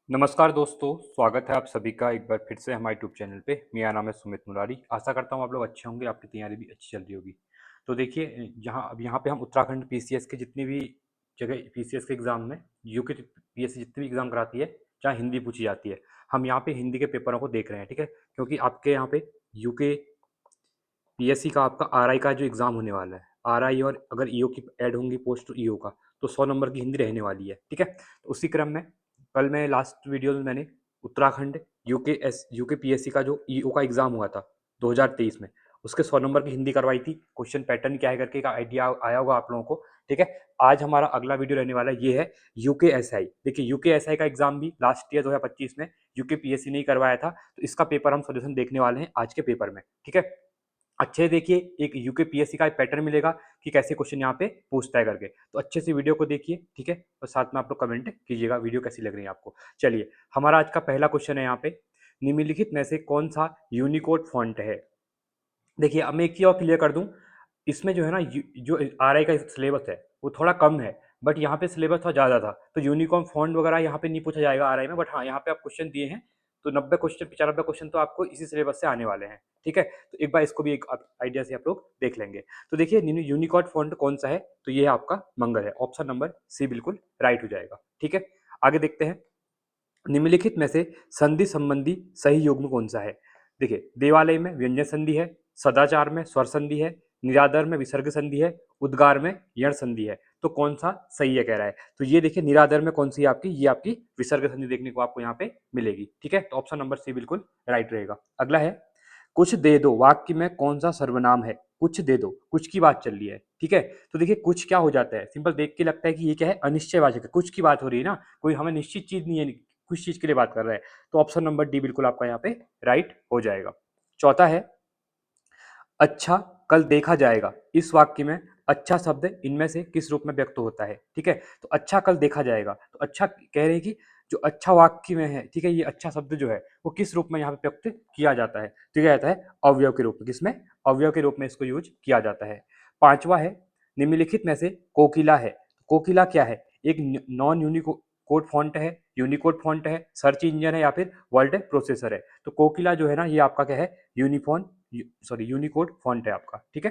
नमस्कार दोस्तों, स्वागत है आप सभी का एक बार फिर से हमारे यूट्यूब चैनल पे। मेरा नाम है सुमित मुरारी। आशा करता हूँ आप लोग अच्छे होंगे, आपकी तैयारी भी अच्छी चल रही होगी। तो देखिए, यहाँ पे हम उत्तराखंड पीसीएस के जितनी भी जगह पीसीएस के एग्ज़ाम में यूके पीएससी जितनी भी एग्ज़ाम कराती है, जहाँ हिंदी पूछी जाती है, हम यहाँ पे हिंदी के पेपरों को देख रहे हैं, ठीक है? क्योंकि आपके यहाँ पे यूके पीएससी का आपका आरआई का जो एग्ज़ाम होने वाला है, आरआई और अगर ईओ की ऐड होंगी पोस्ट ईओ का, तो 100 नंबर की हिंदी रहने वाली है, ठीक है? तो उसी क्रम में कल मैं लास्ट वीडियो में मैंने उत्तराखंड यूके पीएससी का जो ईओ का एग्ज़ाम हुआ था 2023 में, उसके 100 नंबर की हिंदी करवाई थी। क्वेश्चन पैटर्न क्या है करके एक आइडिया आया होगा आप लोगों को, ठीक है? आज हमारा अगला वीडियो रहने वाला है, ये है यूकेएसआई। देखिए, यूकेएसआई का एग्ज़ाम भी लास्ट ईयर 2025 में यूके पीएससी ने ही करवाया था, तो इसका पेपर हम सॉल्यूशन देखने वाले हैं आज के पेपर में, ठीक है? अच्छे से देखिए, एक यूके पीएससी का एक पैटर्न मिलेगा कि कैसे क्वेश्चन यहाँ पे पूछता है करके। तो अच्छे से वीडियो को देखिए, ठीक है? और साथ में आप लोग कमेंट कीजिएगा वीडियो कैसी लग रही है आपको। चलिए, हमारा आज का पहला क्वेश्चन है यहाँ पे, निम्नलिखित में से कौन सा यूनिकोड फॉन्ट है? देखिए, अब मैं एक चीज़ और क्लियर कर दूँ, इसमें जो है ना जो आरआई का सिलेबस है वो थोड़ा कम है, बट यहाँ पे सिलेबस थोड़ा ज़्यादा था, तो यूनिकॉर्न फॉन्ट वगैरह यहाँ पे नहीं पूछा जाएगा आरआई में। बट हाँ, यहाँ पे आप क्वेश्चन दिए हैं, तो 90 क्वेश्चन 95 क्वेश्चन तो आपको इसी सिलेबस से आने वाले हैं, ठीक है? तो एक बार इसको भी एक आइडिया से आप लोग देख लेंगे। तो देखिए, यूनिकॉर्न फॉन्ट कौन सा है, तो ये है आपका मंगल है। ऑप्शन नंबर सी बिल्कुल राइट हो जाएगा, ठीक है? आगे देखते हैं, निम्नलिखित में से संधि संबंधी सही युग्म कौन सा है? देखिए, देवालय में व्यंजन संधि है, सदाचार में स्वर संधि है, निरादर में विसर्ग संधि है, उद्गार में यण संधि है। तो कौन सा सही है कह रहा है? तो ये देखिए, निरादर में कौन सी है आपकी? ये आपकी विसर्ग संधि देखने को आपको यहाँ पे मिलेगी, ठीक है? तो ऑप्शन नंबर सी बिल्कुल राइट रहेगा। अगला है, कुछ दे दो वाक्य में कौन सा सर्वनाम है? कुछ दे दो, कुछ की बात चल रही है, ठीक है? तो देखिए, कुछ क्या हो जाता है, सिंपल देख के लगता है कि ये क्या है, अनिश्चयवाचक है। कुछ की बात हो रही है ना, कोई हमें निश्चित चीज नहीं है, कुछ चीज के लिए बात कर रहा है। तो ऑप्शन नंबर डी बिल्कुल आपका यहाँ पे राइट हो जाएगा। चौथा है, अच्छा कल देखा जाएगा। इस वाक्य में अच्छा शब्द इनमें से किस रूप में व्यक्त होता है? ठीक है, तो अच्छा कल देखा जाएगा, तो अच्छा कह रहे हैं कि जो अच्छा वाक्य में है, ठीक है, ये अच्छा शब्द जो है वो किस रूप में यहाँ पे व्यक्त किया जाता है? तो क्या जाता है, अवयव के रूप में। किसमें? अवयव के रूप में इसको यूज किया जाता है। पांचवा है, निम्नलिखित में से कोकिला है। कोकिला क्या है? एक नॉन यूनिकोड फॉन्ट है, यूनिकोड फॉन्ट है, सर्च इंजन है, या फिर वर्ड प्रोसेसर है? तो कोकिला जो है ना, ये आपका क्या है, यूनिफॉर्म यूनिकोड फॉन्ट है आपका, ठीक है?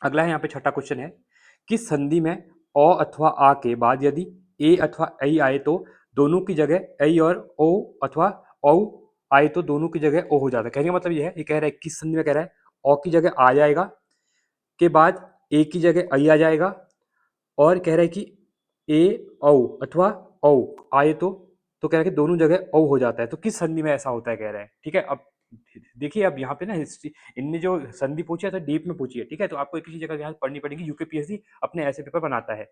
अगला है यहाँ पे छठा क्वेश्चन है, किस संधि में अ अथवा आ के बाद यदि ए अथवा ऐ आए तो दोनों की जगह ऐ और ओ अथवा औ आए तो दोनों की जगह ओ हो जाता है? कहने का मतलब ये है, ये कह रहा है किस संधि में कह रहा है, औ की जगह आ जाएगा, के बाद ए की जगह ऐ आ जाएगा, और कह रहा है कि ए औ अथवा औ आए तो कह रहा है कि दोनों जगह औ हो जाता है। तो किस संधि में ऐसा होता है कह रहा है, ठीक है? अब देखिए, अब यहाँ पे ना हिस्ट्री, इनने जो संधि पूछी है तो डीप में पूछी है, ठीक है? तो आपको एक ही जगह यहाँ पढ़नी पड़ेगी, यूकेपीएससी अपने ऐसे पेपर बनाता है,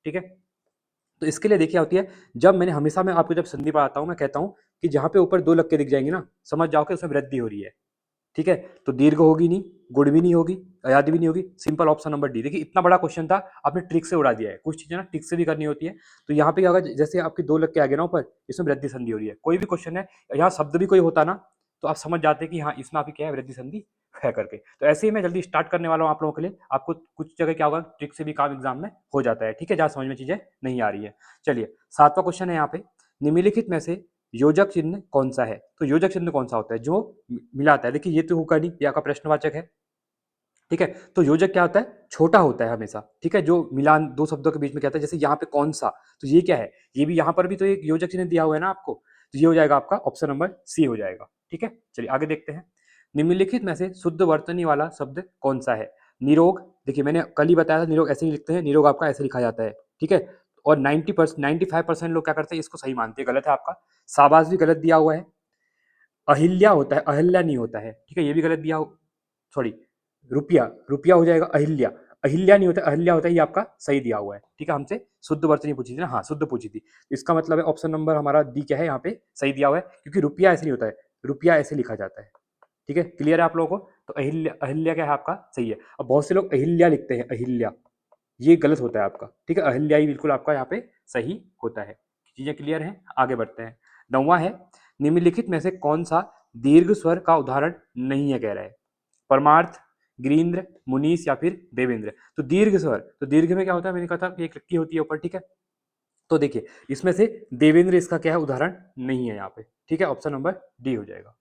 ठीक है? तो इसके लिए देखिए होती है, जब मैंने हमेशा मैं आपको जब संधि पढ़ाता हूँ, मैं कहता हूँ कि जहाँ पे ऊपर दो लग के दिख जाएंगे ना, समझ जाओ कि उसमें वृद्धि हो रही है, ठीक है? तो दीर्घ होगी नहीं, गुण भी नहीं होगी, अयादि भी नहीं होगी, सिंपल ऑप्शन नंबर डी। देखिए, इतना बड़ा क्वेश्चन था, आपने ट्रिक से उड़ा दिया है। कुछ चीजें ना ट्रिक से भी करनी होती है। तो यहाँ पे क्या होगा, जैसे आपकी दो लग के आगे ना ऊपर, इसमें वृद्धि संधि हो रही है। कोई भी क्वेश्चन है, यहाँ शब्द भी कोई होता ना, तो आप समझ जाते कि हाँ, इसमें आपकी क्या है, वृद्धि संधि है करके। तो ऐसे ही मैं जल्दी स्टार्ट करने वाला हूँ आप लोगों के लिए। आपको कुछ जगह क्या होगा, ट्रिक से भी काम एग्जाम में हो जाता है, ठीक है, जहाँ समझ में चीजें नहीं आ रही है। चलिए, सातवां क्वेश्चन है यहाँ पे, निम्नलिखित में से योजक चिन्ह कौन सा है? तो योजक चिन्ह कौन सा होता है? जो मिलाता है। देखिए, ये तो होगा नहीं, ये आपका प्रश्नवाचक है, ठीक है? तो योजक क्या होता है, छोटा होता है हमेशा, ठीक है? जो मिलान दो शब्दों के बीच में क्या होता है, जैसे यहाँ पे कौन सा, तो ये क्या है, ये भी यहाँ पर भी तो एक योजक चिन्ह दिया हुआ है ना आपको, तो ये हो जाएगा आपका ऑप्शन नंबर सी हो जाएगा, ठीक है? चलिए आगे देखते हैं, निम्नलिखित में से शुद्ध वर्तनी वाला शब्द कौन सा है? निरोग। देखिए, मैंने कल ही बताया था, निरोग ऐसे नहीं लिखते हैं, निरोग आपका ऐसे लिखा जाता है, ठीक है? और 95% लोग क्या करते हैं, इसको सही मानते हैं, गलत है आपका। शाबाश भी गलत दिया हुआ है, अहिल्या होता है, अहिल्या नहीं होता है, ठीक है? ये भी गलत दिया हो, सॉरी, रुपया, रुपया हो जाएगा अहिल्या, अहिल्या नहीं होता, अहिल्या होता है, ये आपका सही दिया हुआ है, ठीक है? हमसे शुद्ध वर्तनी पूछी थी ना, हाँ, शुद्ध पूछी थी, तो इसका मतलब है ऑप्शन नंबर हमारा डी क्या है, यहाँ पे सही दिया हुआ है, क्योंकि रुपया ऐसे नहीं होता है, रुपया ऐसे लिखा जाता है, ठीक है? क्लियर है आप लोगों को? तो अहिल्या, अहिल्या क्या है आपका सही है। अब बहुत से लोग अहिल्या लिखते हैं, अहिल्या, ये गलत होता है आपका, ठीक है? अहिल्या ही बिल्कुल आपका यहाँ पे सही होता है। चीजें क्लियर हैं? आगे बढ़ते हैं। नौवां है, निम्नलिखित में से कौन सा दीर्घ स्वर का उदाहरण नहीं है कह रहा है? परमार्थ, गिरीन्द्र, मुनीष या फिर देवेंद्र? तो दीर्घ स्वर, तो दीर्घ में क्या होता है, मैंने कहा था कि एक लक्की होती है ऊपर, ठीक है? तो देखिए इसमें से देवेंद्र इसका क्या है, उदाहरण नहीं है यहाँ पे, ठीक है, ऑप्शन नंबर डी हो जाएगा।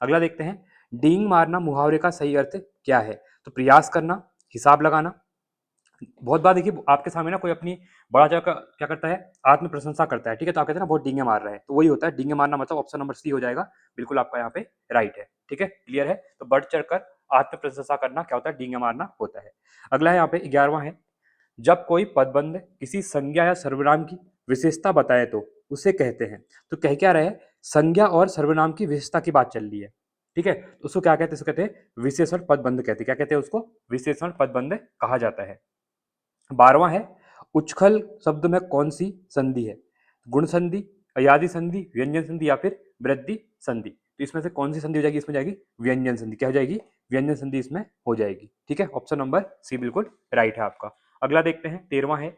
अगला देखते हैं, डींग मारना मुहावरे का सही अर्थ क्या है? तो प्रयास करना, हिसाब लगाना। बहुत बार देखिए आपके सामने ना कोई अपनी बड़ा जगह क्या करता है, आत्म प्रशंसा करता है, ठीक है, तो आप कहते हैं ना बहुत डींगे मार रहा है, तो वही होता है डींगे मारना, मतलब ऑप्शन नंबर सी हो जाएगा, बिल्कुल आपका यहाँ पे राइट है, ठीक है, क्लियर है। तो बढ़ चढ़कर आत्म प्रशंसा करना क्या होता है, डींगे मारना होता है। अगला है यहाँ पे 11वां है, जब कोई पदबंध किसी संज्ञा या सर्वनाम की विशेषता बताए तो उसे कहते हैं। तो कह क्या रहे हैं, संज्ञा और सर्वनाम की विशेषता की बात चल रही है, ठीक है, तो उसको क्या कहते हैं, उसको कहते हैं विशेषण पदबंध कहते हैं। क्या कहते हैं उसको, विशेषण पदबंध कहा जाता है। 12वां है, उच्छल शब्द में कौन सी संधि है? गुण संधि, अयादि संधि, व्यंजन संधि या फिर वृद्धि संधि। तो इसमें से कौन सी संधि हो जाएगी, इसमें जाएगी व्यंजन संधि। क्या हो जाएगी, व्यंजन संधि इसमें हो जाएगी, ठीक है, ऑप्शन नंबर सी बिल्कुल राइट है आपका। अगला देखते हैं 13वां है,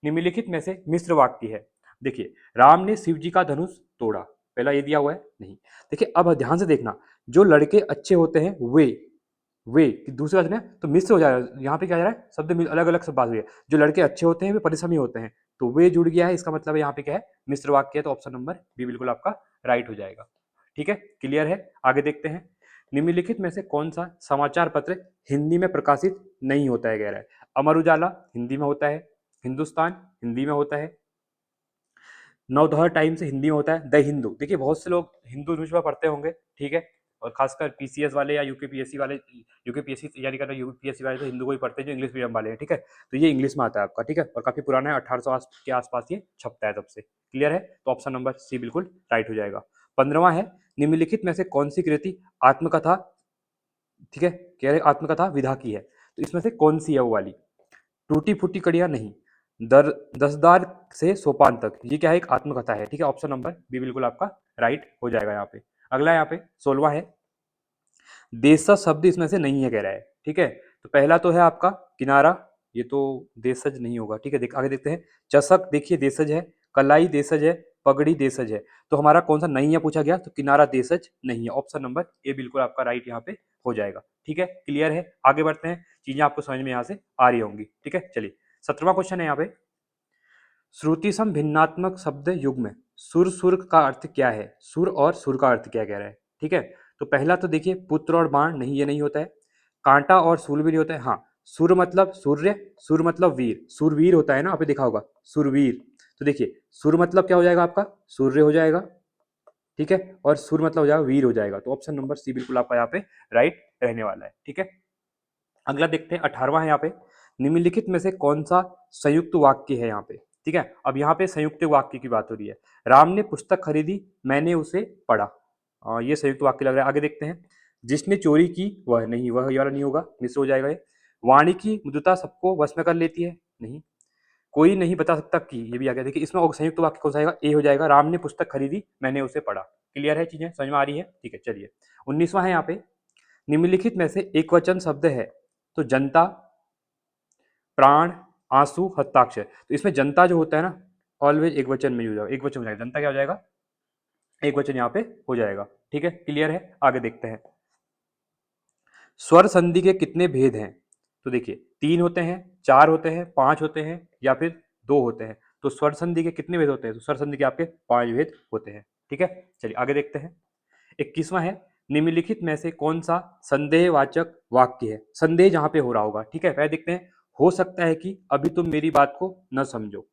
निम्नलिखित में से मिश्र वाक्य है। देखिए राम ने शिव जी का धनुष तोड़ा, पहला ये दिया हुआ है नहीं। देखिए अब ध्यान से देखना, जो लड़के अच्छे होते हैं वे दूसरी बात है तो मिश्र हो जा रहा है, यहाँ पे क्या जा रहा है, शब्द अलग अलग सब बात हुई है। जो लड़के अच्छे होते हैं वे परिश्रमी होते हैं, तो वे जुड़ गया है, इसका मतलब यहाँ पे क्या है, मिश्र वाक्य है, तो ऑप्शन नंबर बी बिल्कुल आपका राइट हो जाएगा, ठीक है, क्लियर है। आगे देखते हैं, निम्नलिखित में से कौन सा समाचार पत्र हिंदी में प्रकाशित नहीं होता है, कह रहा है। अमर उजाला हिंदी में होता है, हिंदुस्तान हिंदी में होता है, नवदोहर टाइम्स हिंदी में होता है, द हिंदू। देखिए बहुत से लोग हिंदू न्यूज़पेपर पढ़ते होंगे, ठीक है, और खासकर पीसीएस वाले या यूकेपीएससी वाले, यूकेपीएससी तैयारी कर रहे यूपीएससी वाले तो हिंदू को ही पढ़ते हैं, जो इंग्लिश मीडियम वाले हैं, ठीक है, तो ये इंग्लिश में आता है आपका, ठीक है, और काफी पुराना है, 1800 के आसपास ये छपता है तब से, क्लियर है, तो ऑप्शन नंबर सी बिल्कुल राइट हो जाएगा। 15वां है, निम्नलिखित में से कौन सी कृति आत्मकथा, ठीक है, कह रहे आत्मकथा विधा की है, तो इसमें से कौन सी है वो वाली, टूटी फूटी कड़ियां नहीं, दर दसदार से सोपान तक, ये क्या है, एक आत्मकथा है, ठीक है, ऑप्शन नंबर बी बिल्कुल आपका राइट हो जाएगा यहाँ पे। अगला यहाँ पे 16वां है, देशज शब्द इसमें से नहीं है, कह रहा है, ठीक है, तो पहला तो है आपका किनारा, ये तो देशज नहीं होगा, ठीक है, आगे देखते हैं, चषक देखिए देशज है, कलाई देशज है, पगड़ी देशज है, तो हमारा कौन सा नहीं है पूछा गया, तो किनारा देशज नहीं है, ऑप्शन नंबर ए बिल्कुल आपका राइट यहाँ पे हो जाएगा, ठीक है, क्लियर है। आगे बढ़ते हैं, चीजें आपको समझ में यहाँ से आ रही होंगी, ठीक है, चलिए 17वां क्वेश्चन है यहाँ पे, श्रुति सम भिन्नात्मक शब्द युग्म सुर सुर का अर्थ क्या है, सुर और सुर का अर्थ क्या कह रहा है, ठीक है, तो पहला तो देखिए पुत्र और बाण नहीं, ये नहीं होता है, कांटा और शूलवीर होता है, हाँ, सुर मतलब सूर्य, सुर मतलब वीर, सुरवीर होता है ना, आपने देखा होगा सुरवीर, तो देखिए सुर मतलब क्या हो जाएगा आपका, सूर्य हो जाएगा, ठीक है, और सुर मतलब हो जाएगा वीर हो जाएगा, तो ऑप्शन नंबर सी बिल्कुल आपका यहाँ पे राइट रहने वाला है, ठीक है। अगला देखते हैं 18वां है यहाँ पे, निम्नलिखित में से कौन सा संयुक्त वाक्य है यहाँ पे, ठीक है, अब यहाँ पे संयुक्त वाक्य की बात हो रही है, राम ने पुस्तक खरीदी मैंने उसे पढ़ा, ये संयुक्त वाक्य लग रहा है। आगे देखते हैं, जिसने चोरी की वह नहीं, वह ये वाला नहीं होगा, मिस हो जाएगा ये, वाणी की मृदुता सबको वश में कर लेती है, नहीं, कोई नहीं बता सकता कि, ये भी आ गया, देखिए इसमें संयुक्त वाक्य कौन सा आएगा, ए हो जाएगा, राम ने पुस्तक खरीदी मैंने उसे पढ़ा, क्लियर है, चीजें समझ में आ रही है, ठीक है, चलिए 19वां है यहाँ पे, निम्नलिखित में से एक वचन शब्द है, तो जनता, प्राण, आंसू, हस्ताक्षर, तो इसमें जनता जो होता है ना, ऑलवेज एक वचन में हो जाएगा, एक वचन हो जाएगा, जनता क्या हो जाएगा, एक वचन यहाँ पे हो जाएगा, ठीक है, क्लियर है। आगे देखते हैं, स्वर संधि के कितने भेद हैं, तो देखिए 3 होते हैं, 4 होते हैं, 5 होते हैं या फिर 2 होते हैं, तो स्वर संधि के कितने भेद होते हैं, तो स्वर संधि के आपके 5 भेद होते हैं, ठीक है, चलिए आगे देखते हैं। 21वां है, निम्नलिखित में से कौन सा संदेहवाचक वाक्य है, संदेह जहां पे हो रहा होगा, ठीक है, पहले देखते हैं, हो सकता है कि अभी तुम मेरी बात को न समझो,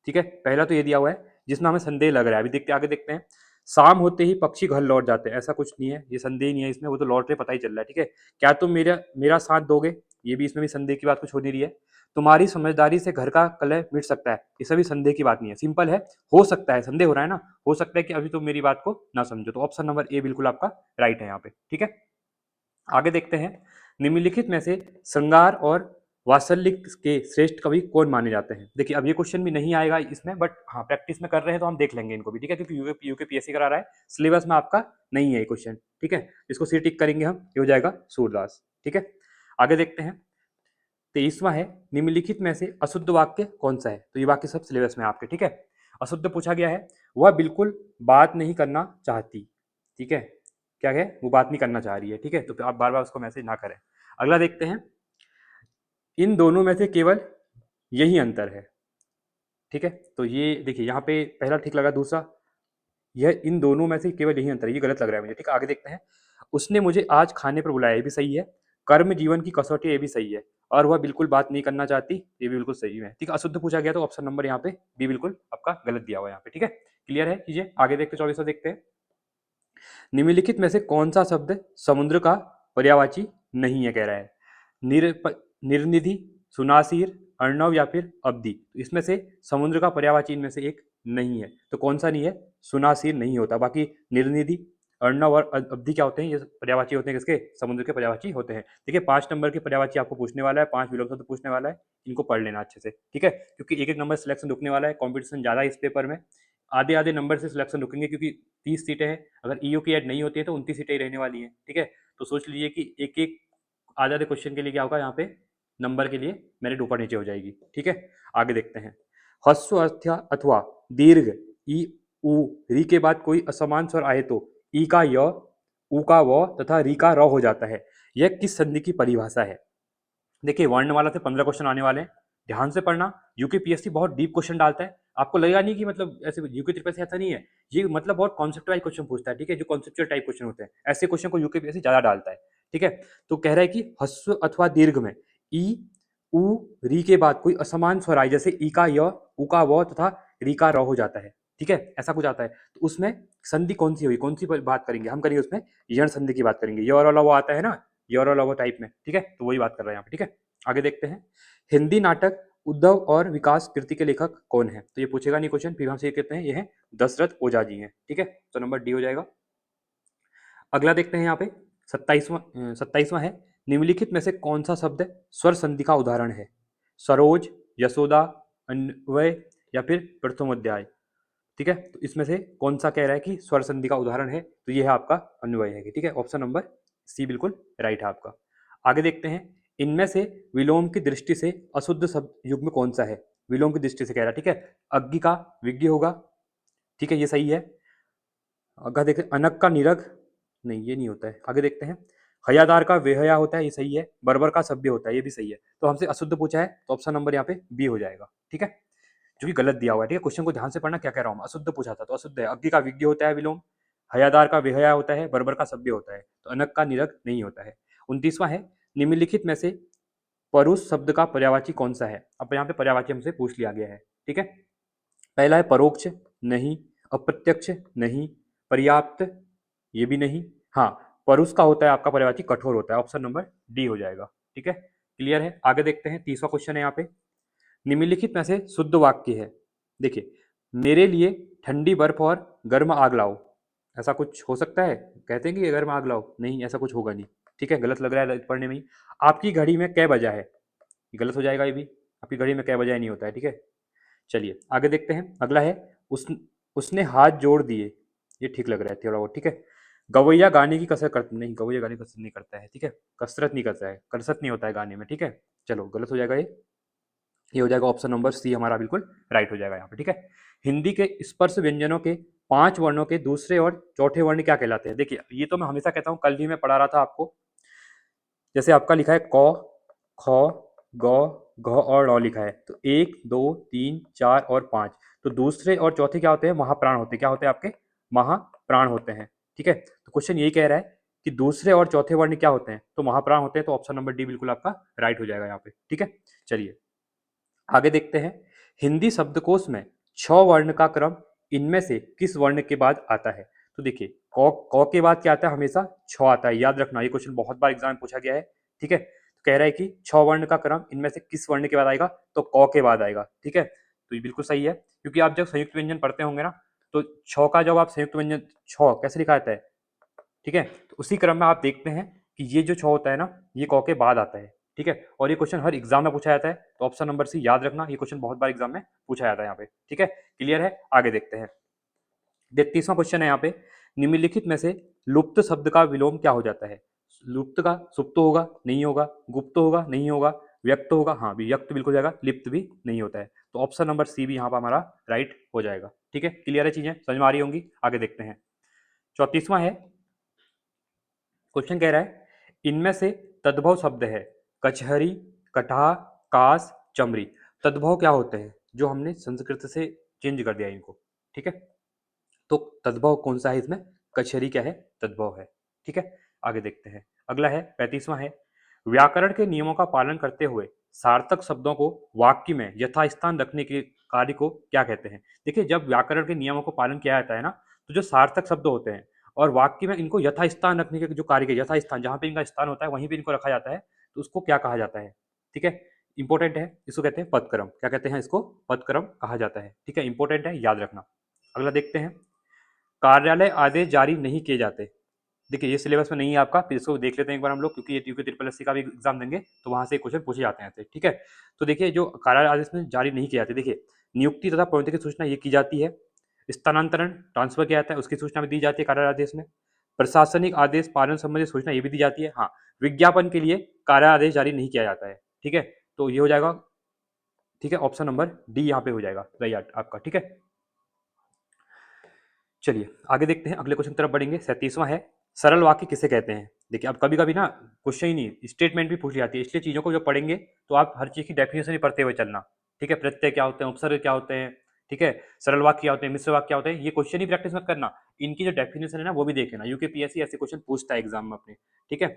ठीक है, पहला तो ये दिया हुआ है जिसमें हमें संदेह लग रहा है, अभी देखते आगे देखते हैं, शाम होते ही पक्षी घर लौट जाते हैं, ऐसा कुछ नहीं है, ये संदेह नहीं है इसमें, वो तो लौट रहे पता ही चल रहा है, ठीक है, क्या तुम मेरा मेरा साथ दोगे, ये भी इसमें भी संदेह की बात कुछ हो नहीं रही है, तुम्हारी समझदारी से घर का कलह मिट सकता है, ये सभी संदेह की बात नहीं है, सिंपल है, हो सकता है, संदेह हो रहा है ना, हो सकता है कि अभी तुम मेरी बात को ना समझो, तो ऑप्शन नंबर ए बिल्कुल आपका राइट है यहाँ पे, ठीक है। आगे देखते हैं, निम्नलिखित में से श्रृंगार और वात्सल्य के श्रेष्ठ कवि कौन माने जाते हैं, देखिए अब ये क्वेश्चन भी नहीं आएगा इसमें, बट हाँ प्रैक्टिस में कर रहे हैं तो हम देख लेंगे इनको भी, ठीक है, क्योंकि यूकेपीएससी करा रहा है, सिलेबस में आपका नहीं है ये क्वेश्चन, ठीक है, इसको सी टिक करेंगे हम, ये हो जाएगा सूरदास, ठीक है। आगे देखते हैं, 23वां है, निम्नलिखित में से अशुद्ध वाक्य कौन सा है, तो ये वाक्य सब सिलेबस में आपके, ठीक है, अशुद्ध पूछा गया है, वह बिल्कुल बात नहीं करना चाहती, ठीक है, क्या है, वो बात नहीं करना चाह रही है, ठीक है, तो आप बार बार उसको मैसेज ना करें। अगला देखते हैं, इन दोनों में से केवल यही अंतर है, ठीक है, तो ये देखिए यहाँ पे पहला ठीक लगा, दूसरा यह इन दोनों में से केवल यही अंतर है, ये गलत लग रहा है मुझे। ठीक है, आगे देखते हैं। उसने मुझे आज खाने पर बुलाया, ये भी सही है। कर्म जीवन की कसौटी, ये भी सही है। और वह बिल्कुल बात नहीं करना चाहती, ये भी बिल्कुल सही है। ठीक है, अशुद्ध पूछा गया तो ऑप्शन नंबर यहाँ पे बी बिल्कुल आपका गलत दिया हुआ है यहाँ पे। ठीक है, क्लियर है चीजें। आगे देखते 24वां देखते हैं। निम्नलिखित में से कौन सा शब्द समुद्र का पर्यायवाची नहीं है, कह रहा है। निर्निधि, सुनासीर, अर्णव या फिर अवधि। तो इसमें से समुद्र का पर्यायवाची इनमें से एक नहीं है, तो कौन सा नहीं है? सुनासीर नहीं होता। बाकी निर्निधि, अर्णव और अवधि क्या होते हैं? ये पर्यायवाची होते हैं, किसके? समुद्र के पर्यायवाची होते हैं। देखिए 5 नंबर के पर्यायवाची आपको पूछने वाला है, 5 विलोम शब्द पूछने वाला है, इनको पढ़ लेना अच्छे से। ठीक है, क्योंकि एक एक नंबर सिलेक्शन रुकने वाला है, कॉम्पिटिशन ज्यादा है इस पेपर में। आधे आधे नंबर से सिलेक्शन रुकेंगे, क्योंकि 30 सीटें हैं। अगर ईओ की ऐड नहीं होती है तो 29 सीटें ही रहने वाली हैं। ठीक है, तो सोच लीजिए कि एक एक आधे आधे क्वेश्चन के लिए क्या होगा, यहाँ पे नंबर के लिए मेरिट ऊपर नीचे हो जाएगी। ठीक है, आगे देखते हैं। ह्रस्व अथवा दीर्घ ई उ री के बाद कोई असमान स्वर आए तो ई का य, उ का व तथा री का र हो जाता है। यह किस संधि की परिभाषा है? देखिए वर्णमाला से 15 क्वेश्चन आने वाले हैं, ध्यान से पढ़ना। यूपीपीएससी बहुत डीप क्वेश्चन डालता है, आपको लगेगा नहीं कि मतलब ऐसे यूके त्रिपल ऐसा नहीं है, ये मतलब बहुत कॉन्सेप्ट वाइज क्वेश्चन पूछता है। ठीक है, जो कॉन्सेप्चुअल टाइप क्वेश्चन होते हैं, ऐसे क्वेश्चन को यूपीपीएससी ज्यादा डालता है। ठीक है, तो कह रहा है कि ह्रस्व अथवा दीर्घ में ई उ री के बाद कोई असमान स्वर आए, जैसे ई का य, उ का व तथा री का र हो जाता है। ठीक है, ऐसा कुछ आता है, तो उसमें संधि कौन सी हुई, कौन सी बात करेंगे? हम करेंगे उसमें यण संधि की बात करेंगे। य और ल वो आता है ना, य और ल वो टाइप में। ठीक है, तो वही बात कर रहे हैं यहाँ पे। ठीक है, आगे देखते हैं। हिंदी नाटक उद्धव और विकास कृति के लेखक कौन है? तो ये पूछेगा नहीं क्वेश्चन, फिर हम से कहते हैं ये है दशरथ ओझा जी हैं। ठीक है, तो नंबर डी हो जाएगा। अगला देखते हैं यहाँ पे 27वां है। निम्नलिखित में से कौन सा शब्द स्वर संधि का उदाहरण है? सरोज, यशोदा, अन्वय या फिर प्रथमोध्याय। ठीक है, तो इसमें से कौन सा कह रहा है कि स्वर संधि का उदाहरण है? तो ये है आपका अन्वय है। ठीक है, ऑप्शन नंबर सी बिल्कुल राइट है आपका। आगे देखते हैं। इनमें से विलोम की दृष्टि से अशुद्ध शब्द युग्म कौन सा है? विलोम की दृष्टि से कह रहा है। ठीक है, अग्नि का विज्ञ होगा। ठीक है, ये सही है। आगे देखते हैं। अनक का निरग, नहीं ये नहीं होता है। आगे देखते हैं। हयादार का वेहया होता है, ये सही है। बर्बर का सभ्य होता है, ये भी सही है। तो हमसे अशुद्ध पूछा है, तो ऑप्शन नंबर यहाँ पे बी हो जाएगा। ठीक है, जो कि गलत दिया हुआ है। ठीक है, क्वेश्चन को ध्यान से पढ़ना, क्या कह रहा हूँ। अशुद्ध पूछा था तो अशुद्ध है। अग्नि का विज्ञ होता है विलोम, हयादार का विहया होता है, बर्बर का सभ्य होता है, तो अनक का निरग नहीं होता है। 29वां है। निम्नलिखित में से परुष शब्द का पर्यायवाची कौन सा है? अब यहाँ पे पर्यायवाची हमसे पूछ लिया गया है। ठीक है, पहला है परोक्ष, नहीं। अप्रत्यक्ष, नहीं। पर्याप्त, ये भी नहीं। हाँ, परुष का होता है आपका पर्यायवाची कठोर होता है, ऑप्शन नंबर डी हो जाएगा। ठीक है, क्लियर है। आगे देखते हैं। 30वां क्वेश्चन है यहाँ पे। निम्नलिखित में से शुद्ध वाक्य है। देखिए, मेरे लिए ठंडी बर्फ और गर्म आग लाओ, ऐसा कुछ हो सकता है? कहते हैं कि गर्म आग लाओ, नहीं ऐसा कुछ होगा नहीं। ठीक है, गलत लग रहा है पढ़ने में ही। आपकी घड़ी में कै बजा है, गलत हो जाएगा ये भी। आपकी घड़ी में कै बजा नहीं होता है। ठीक है, चलिए आगे देखते हैं। अगला है उसने हाथ जोड़ दिए, ये ठीक लग रहा है थोड़ा बहुत। ठीक है, गवैया गाने की कसरत करता नहीं, गवैया गाने की कसरत नहीं करता है। ठीक है, कसरत नहीं करता है, कसरत नहीं होता है गाने में। ठीक है, चलो गलत हो जाएगा ये हो जाएगा ऑप्शन नंबर सी हमारा बिल्कुल राइट हो जाएगा यहाँ पे। ठीक है, हिंदी के स्पर्श व्यंजनों के 5 वर्णों के दूसरे और चौथे वर्ण क्या कहलाते हैं? देखिए ये तो मैं हमेशा कहता हूँ, कल भी मैं पढ़ा रहा था आपको। जैसे आपका लिखा है क, ख, ग, घ और ड़ लिखा है, तो 1 2 3 4 और 5, तो दूसरे और चौथे क्या होते हैं? महाप्राण होते हैं। क्या होते हैं आपके? महाप्राण होते हैं। ठीक है, तो क्वेश्चन यही कह रहा है कि दूसरे और चौथे वर्ण क्या होते हैं? तो महाप्राण होते हैं, तो ऑप्शन नंबर डी बिल्कुल आपका राइट हो जाएगा यहाँ पे। ठीक है, चलिए आगे देखते हैं। हिंदी शब्दकोश में 6 वर्ण का क्रम इनमें से किस वर्ण के बाद आता है? तो देखिए क के बाद क्या आता है? हमेशा 6 आता है, याद रखना। ये क्वेश्चन बहुत बार एग्जाम में पूछा गया है। ठीक है, तो कह रहा है कि 6 वर्ण का क्रम इनमें से किस वर्ण के बाद आएगा? तो क के बाद आएगा। ठीक है, तो ये बिल्कुल सही है, क्योंकि आप जब संयुक्त व्यंजन पढ़ते होंगे ना, तो 6 का जब आप संयुक्त व्यंजन 6 कैसे लिखा जाता है? ठीक है, तो उसी क्रम में आप देखते हैं कि ये जो 6 होता है ना, ये क के बाद आता है। ठीक है, और ये क्वेश्चन हर एग्जाम में पूछा जाता है, तो ऑप्शन नंबर सी याद रखना। ये क्वेश्चन बहुत बार एग्जाम में पूछा जाता है यहाँ पे। ठीक है, क्लियर है। आगे देखते हैं। 33वां क्वेश्चन है यहाँ पे। निम्नलिखित में से लुप्त शब्द का विलोम क्या हो जाता है? लुप्त का सुप्त होगा, नहीं होगा। गुप्त होगा, नहीं होगा। व्यक्त होगा, हाँ व्यक्त बिल्कुल जाएगा। लिप्त भी नहीं होता है, तो ऑप्शन नंबर सी भी यहाँ पर हमारा राइट हो जाएगा। ठीक है, क्लियर है, चीजें समझ में आ रही होंगी। आगे देखते हैं। 34वां है। क्वेश्चन कह रहा है इनमें से तद्भव शब्द है कचहरी, कटहा, कास, चमरी। तद्भव क्या होते हैं? जो हमने संस्कृत से चेंज कर दिया इनको, ठीक है। तो तद्भव कौन सा है इसमें? कचहरी क्या है? तद्भव है, ठीक है। आगे देखते हैं, अगला है 35वां है, व्याकरण के नियमों का पालन करते हुए सार्थक शब्दों को वाक्य में यथास्थान रखने के कार्य को क्या कहते हैं? देखिए, जब व्याकरण के नियमों को पालन किया जाता है ना, तो जो सार्थक शब्द होते हैं और वाक्य में इनको यथास्थान रखने के जो कार्य के यथास्थान, जहां पे इनका स्थान होता है वहीं पे इनको रखा जाता है, तो उसको क्या कहा जाता है? ठीक है, इंपॉर्टेंट है, इसको कहते हैं पदक्रम। क्या कहते हैं इसको? पदक्रम कहा जाता है, ठीक है, इंपॉर्टेंट है, याद रखना। अगला देखते हैं, कार्यालय आदेश जारी नहीं किए जाते। देखिए, ये सिलेबस में नहीं है आपका, फिर इसको देख लेते हैं एक बार हम लोग, क्योंकि ये यूपी ट्रिपल एससी का भी एग्जाम देंगे तो वहां से क्वेश्चन पूछे जाते हैं ऐसे, ठीक है। तो देखिए, जो कार्यालय आदेश में जारी नहीं किए जाते, देखिए, नियुक्ति तथा पदोन्नति की सूचना ये की जाती है, स्थानांतरण ट्रांसफर किया जाता है उसकी सूचना भी दी जाती है कार्यालय आदेश में, प्रशासनिक आदेश पालन संबंधी सूचना ये भी दी जाती है। हाँ, विज्ञापन के लिए कार्यालय आदेश जारी नहीं किया जाता है, ठीक है। तो ये हो जाएगा, ठीक है, ऑप्शन नंबर डी यहाँ पे हो जाएगा सही आपका, ठीक है। चलिए आगे देखते हैं, अगले क्वेश्चन की तरफ बढ़ेंगे। 37वां है, सरल वाक्य किसे कहते हैं? देखिए, अब कभी कभी ना क्वेश्चन ही नहीं, स्टेटमेंट भी पूछ ली जाती है, इसलिए चीजों को जब पढ़ेंगे तो आप हर चीज की डेफिनेशन ही पढ़ते हुए चलना, ठीक है। प्रत्यय क्या होते हैं, उपसर्ग क्या होते हैं, ठीक है, सरल वाक्य क्या होते हैं, मिश्र वाक्य क्या होते हैं, ये क्वेश्चन ही प्रैक्टिस मत करना, इनकी जो डेफिनेशन है ना वो भी देख लेना, यूकेपीएससी ऐसे क्वेश्चन पूछता है एग्जाम में अपने, ठीक है।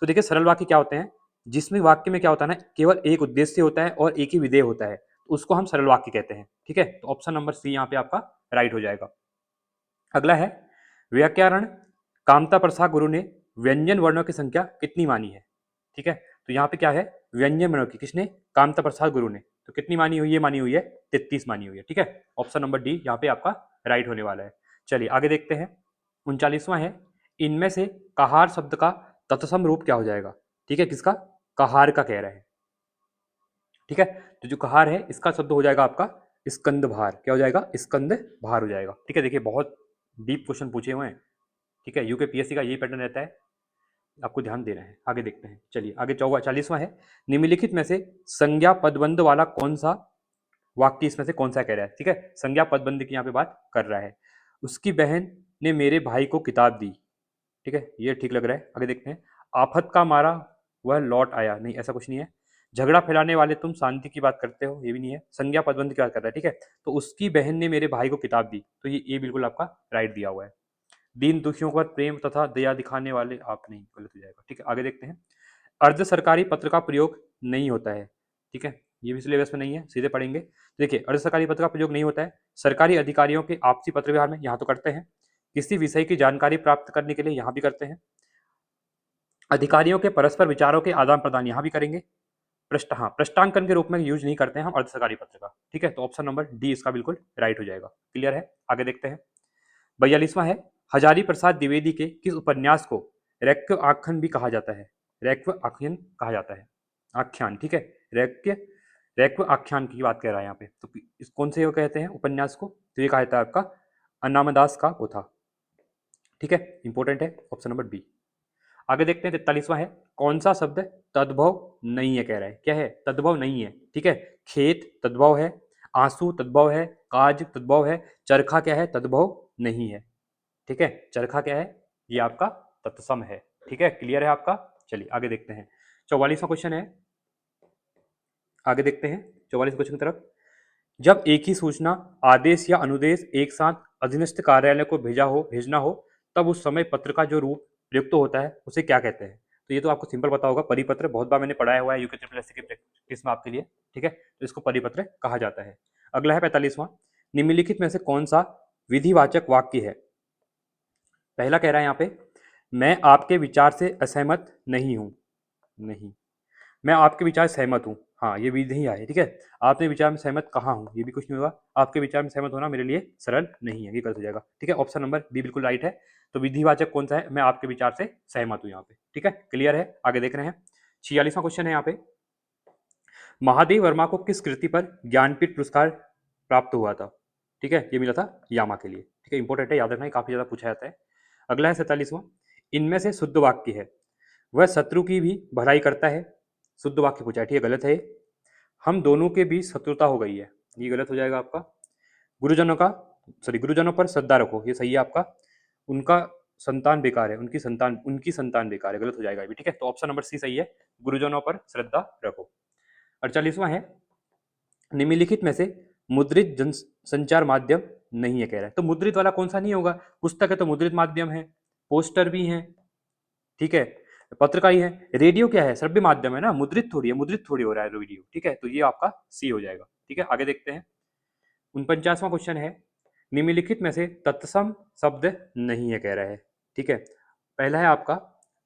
तो देखिए, सरल वाक्य क्या होते हैं? जिसमें वाक्य में क्या होता है ना, केवल एक उद्देश्य होता है और एक ही विधेय होता है, तो उसको हम सरल वाक्य कहते हैं, ठीक है। तो ऑप्शन नंबर सी यहाँ पे आपका राइट हो जाएगा। अगला है, व्याकरण कामता प्रसाद गुरु ने व्यंजन वर्णों की संख्या कितनी मानी है? ठीक है, तो यहाँ पे क्या है, व्यंजन वर्णों की किसने? कामता प्रसाद गुरु ने। तो कितनी मानी हुई है? मानी हुई है 33 मानी हुई है, ठीक है। ऑप्शन नंबर डी यहाँ पे आपका राइट होने वाला है। चलिए आगे देखते हैं, 39वां है, इनमें से कहार शब्द का तत्सम रूप क्या हो जाएगा? ठीक है, किसका? कहार का कह रहे हैं, ठीक है। तो जो कहार है इसका शब्द हो जाएगा आपका स्कंद भार। क्या हो जाएगा? स्कंद भार हो जाएगा, ठीक है। देखिए, बहुत डीप क्वेश्चन पूछे हुए हैं, ठीक है, यूके पीएससी का यही पैटर्न रहता है, आपको ध्यान देना है। आगे देखते हैं, चलिए आगे 40वां है, निम्नलिखित में से संज्ञा पदबंध वाला कौन सा वाक्य इसमें से कौन सा कह रहा है? ठीक है, संज्ञा पदबंध की यहाँ पे बात कर रहा है। उसकी बहन ने मेरे भाई को किताब दी, ठीक है, ये ठीक लग रहा है। आगे देखते हैं, आफत का मारा वह लौट आया, नहीं ऐसा कुछ नहीं है। झगड़ा फैलाने वाले तुम शांति की बात करते हो, ये भी नहीं है। संज्ञा पदबंध की बात कर रहा है, ठीक है। तो उसकी बहन ने मेरे भाई को किताब दी, तो ये बिल्कुल आपका राइट दिया हुआ है। दीन दुखियों पर प्रेम तथा दया दिखाने वाले आप, नहीं, गलत हो जाएगा, ठीक है। आगे देखते हैं, अर्ध सरकारी पत्र का प्रयोग नहीं होता है, ठीक है, ये भी सिलेबस में नहीं है, सीधे पढ़ेंगे। देखिए, अर्ध सरकारी पत्र का प्रयोग नहीं होता है सरकारी अधिकारियों के आपसी पत्र व्यवहार में, यहाँ तो करते हैं। किसी विषय की जानकारी प्राप्त करने के लिए यहाँ भी करते हैं। अधिकारियों के परस्पर विचारों के आदान प्रदान यहाँ भी करेंगे। प्रश्नांकन के रूप में यूज नहीं करते हैं हम अर्ध सरकारी पत्र का, ठीक है। तो ऑप्शन नंबर डी इसका बिल्कुल राइट हो जाएगा। क्लियर है? आगे देखते हैं, 42वां है, हजारी प्रसाद द्विवेदी के किस उपन्यास को रैक्य आख्यान भी कहा जाता है? रैक्य आख्यान कहा जाता है, आख्यान, ठीक है। रैक्य रैक्य आख्यान की बात कर रहा है यहाँ पे, तो इस कौन से कहते हैं उपन्यास को? तो ये कहा जाता है आपका अन्नामदास का पोथा, ठीक है, इंपॉर्टेंट है, ऑप्शन नंबर बी। आगे देखते हैं, 43वां है, कौन सा शब्द तद्भव नहीं है? कह रहा है क्या है? तद्भव नहीं है, ठीक है। खेत तद्भव है, आंसू तद्भव है, काज तद्भव है, चरखा क्या है? तद्भव नहीं है, ठीक है। चरखा क्या है? ये आपका तत्सम है, ठीक है। क्लियर है आपका? चलिए आगे देखते हैं, 44वां क्वेश्चन है, आगे देखते हैं 44 क्वेश्चन की तरफ। जब एक ही सूचना, आदेश या अनुदेश एक साथ अधीनस्थ कार्यालय को भेजना हो तब उस समय पत्र का जो रूप प्रयुक्त होता है उसे क्या कहते हैं? तो ये तो आपको सिंपल पता होगा, परिपत्र, बहुत बार मैंने पढ़ाया हुआ है यूके ट्रिपल एससी की प्रैक्टिस में आपके लिए, ठीक है। तो इसको परिपत्र कहा जाता है। अगला है 45वां, निम्नलिखित में से कौन सा विधिवाचक वाक्य है? पहला कह रहा है यहाँ पे, मैं आपके विचार से असहमत नहीं हूँ, नहीं, मैं आपके विचार से सहमत हूँ, हाँ, ये विधि ही आए, ठीक है। आपने विचार में सहमत कहाँ हूँ, ये भी कुछ नहीं होगा। आपके विचार में सहमत होना मेरे लिए सरल नहीं है, ये गलत हो जाएगा, ठीक है। ऑप्शन नंबर बी बिल्कुल राइट है। तो विधिवाचक कौन सा है? मैं आपके विचार से सहमत हूँ यहाँ पे, ठीक है। क्लियर है? आगे देख रहे हैं, 46वां क्वेश्चन है यहाँ पे, महादेव वर्मा को किस कृति पर ज्ञानपीठ पुरस्कार प्राप्त हुआ था? ठीक है, ये मिला था यामा के लिए, ठीक है, इंपॉर्टेंट है, याद रखना, काफी ज्यादा पूछा जाता है। अगला है 47वां, इनमें से शुद्ध वाक्य है, वह शत्रु की भी भलाई करता है। शुद्ध वाक्य पूछा है, ठीक है, गलत है। हम दोनों के बीच शत्रुता हो गई है, ये गलत हो जाएगा आपका। गुरुजनों का, सॉरी, गुरुजनों पर श्रद्धा रखो, ये सही है आपका। उनका संतान बेकार है, उनकी संतान बेकार है, गलत हो जाएगा ये भी, ठीक है। तो ऑप्शन नंबर सी सही है, गुरुजनों पर श्रद्धा रखो। 48वां है, निम्नलिखित में से मुद्रित जन संचार माध्यम नहीं है कह रहा है। तो मुद्रित वाला कौन सा नहीं होगा? पुस्तक है तो मुद्रित माध्यम है, पोस्टर भी है, ठीक है, पत्रकारी है। रेडियो क्या है? श्रव्य माध्यम है ना, मुद्रित थोड़ी है, मुद्रित थोड़ी हो रहा है रेडियो, ठीक है। तो ये आपका सी हो जाएगा, ठीक है। आगे देखते हैं। 49वां क्वेश्चन है, निम्नलिखित में से तत्सम शब्द नहीं है कह रहा है, ठीक है। पहला है आपका